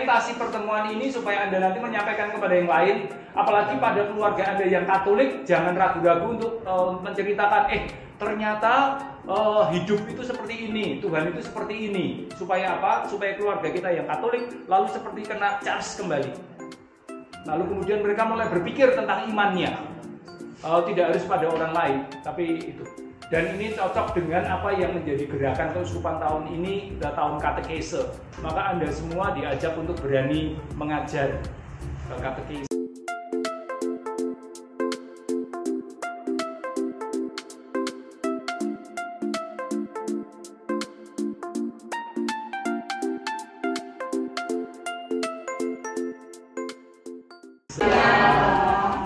orientasi pertemuan ini supaya Anda nanti menyampaikan kepada yang lain, apalagi pada keluarga Anda yang Katolik, jangan ragu-ragu untuk menceritakan, ternyata hidup itu seperti ini, Tuhan itu seperti ini. Supaya apa? Supaya keluarga kita yang Katolik lalu seperti kena charge kembali. Lalu kemudian mereka mulai berpikir tentang imannya. Tidak harus pada orang lain, tapi itu. Dan ini cocok dengan apa yang menjadi gerakan keuskupan tahun ini, tahun katekese. Maka Anda semua diajak untuk berani mengajar katekese.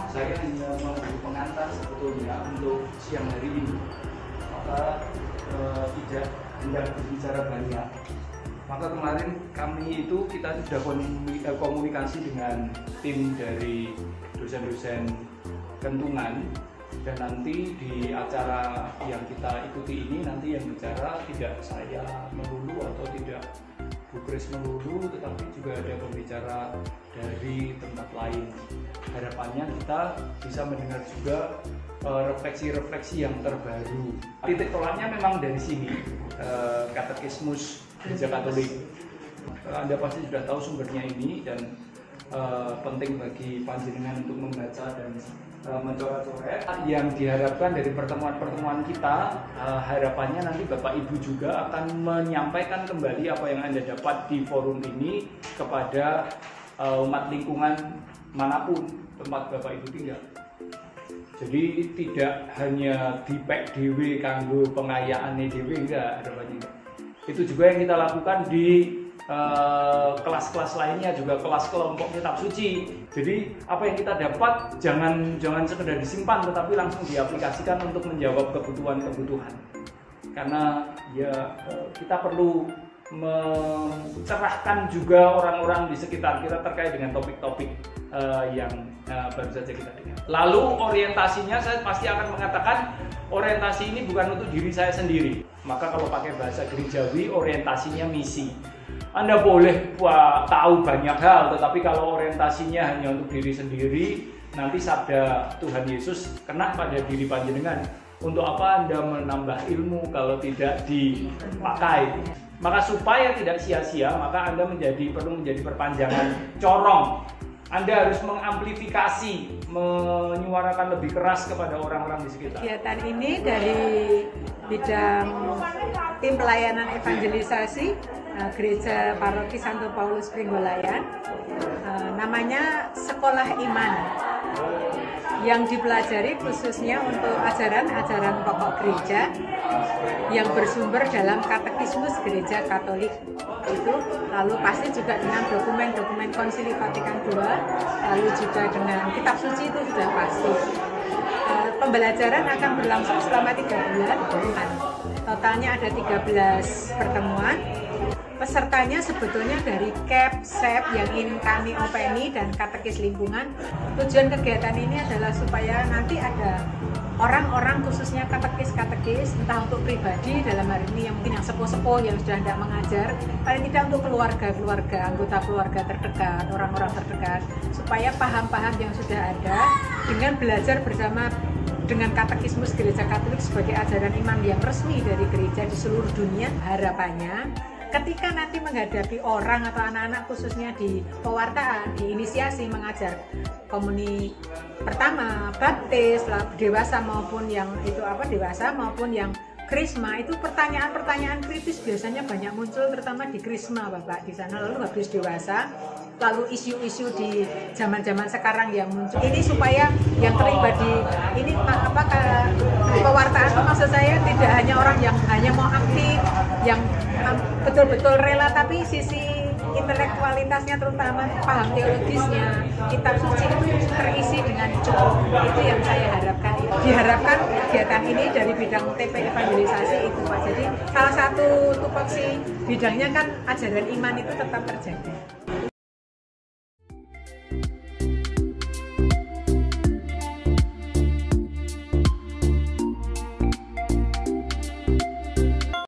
Saya hanya memberi pengantar sebetulnya untuk siang hari ini, maka tidak hendak berbicara banyak. Maka kemarin kita sudah komunikasi dengan tim dari dosen-dosen Kentungan, dan nanti di acara yang kita ikuti ini nanti yang bicara tidak saya melulu atau tidak Bu Kris melulu, tetapi juga ada pembicara dari tempat lain. Harapannya kita bisa mendengar juga refleksi-refleksi yang terbaru. Titik tolaknya memang dari sini, katekismus Gereja Katolik. Anda pasti sudah tahu sumbernya ini, dan penting bagi panjenengan untuk membaca dan mencoret-coret. Yang diharapkan dari pertemuan-pertemuan kita, harapannya nanti Bapak Ibu juga akan menyampaikan kembali apa yang Anda dapat di forum ini kepada umat lingkungan manapun tempat Bapak Ibu tinggal. Jadi tidak hanya dipek dewe kanggo pengayaan dewe, enggak, harapannya enggak. Itu juga yang kita lakukan di kelas-kelas lainnya, juga kelas kelompok kitab suci. Jadi apa yang kita dapat jangan sekedar disimpan, tetapi langsung diaplikasikan untuk menjawab kebutuhan-kebutuhan. Karena ya kita perlu mencerahkan juga orang-orang di sekitar kita terkait dengan topik-topik yang baru saja kita dengar. Lalu orientasinya, saya pasti akan mengatakan orientasi ini bukan untuk diri saya sendiri. Maka kalau pakai bahasa gerejawi, orientasinya misi. Anda boleh tahu banyak hal, tetapi kalau orientasinya hanya untuk diri sendiri, nanti sabda Tuhan Yesus kena pada diri panjenengan. Untuk apa Anda menambah ilmu kalau tidak dipakai? Maka supaya tidak sia-sia, maka Anda perlu menjadi perpanjangan corong. Anda harus mengamplifikasi, menyuarakan lebih keras kepada orang-orang di sekitar. Kegiatan ini dari bidang tim pelayanan evangelisasi Gereja Paroki Santo Paulus Pringgolayan, namanya Sekolah Iman, yang dipelajari khususnya untuk ajaran-ajaran pokok gereja yang bersumber dalam katekismus Gereja Katolik itu, lalu pasti juga dengan dokumen-dokumen Konsili Vatikan II, lalu juga dengan kitab suci itu sudah pasti. Pembelajaran akan berlangsung selama 3 bulan. Totalnya ada 13 pertemuan. Pesertanya sebetulnya dari KEP, SEP yang ingin kami openi dan katekis lingkungan. Tujuan kegiatan ini adalah supaya nanti ada orang-orang khususnya katekis-katekis, entah untuk pribadi dalam hari ini yang mungkin yang sepuh-sepuh yang sudah tidak mengajar, paling tidak untuk keluarga-keluarga, anggota keluarga terdekat, orang-orang terdekat, supaya paham-paham yang sudah ada dengan belajar bersama dengan katekismus Gereja Katolik sebagai ajaran iman yang resmi dari gereja di seluruh dunia. Harapannya ketika nanti menghadapi orang atau anak-anak khususnya di pewartaan, di inisiasi mengajar komuni pertama, baptis, dewasa maupun yang dewasa maupun yang krisma, itu pertanyaan-pertanyaan kritis biasanya banyak muncul, terutama di krisma Bapak di sana, lalu habis dewasa, lalu isu-isu di zaman-zaman sekarang yang muncul. Ini supaya yang terlibat di ini pewartaan, maksud saya tidak hanya orang yang hanya mau aktif, yang betul-betul rela, tapi sisi intelektualitasnya, terutama paham teologisnya, kitab suci itu terisi dengan cukup. Itu yang saya harapkan. Diharapkan kegiatan ini dari bidang TP evangelisasi itu Pak. Jadi salah satu tupoksi bidangnya kan ajaran iman itu tetap terjaga.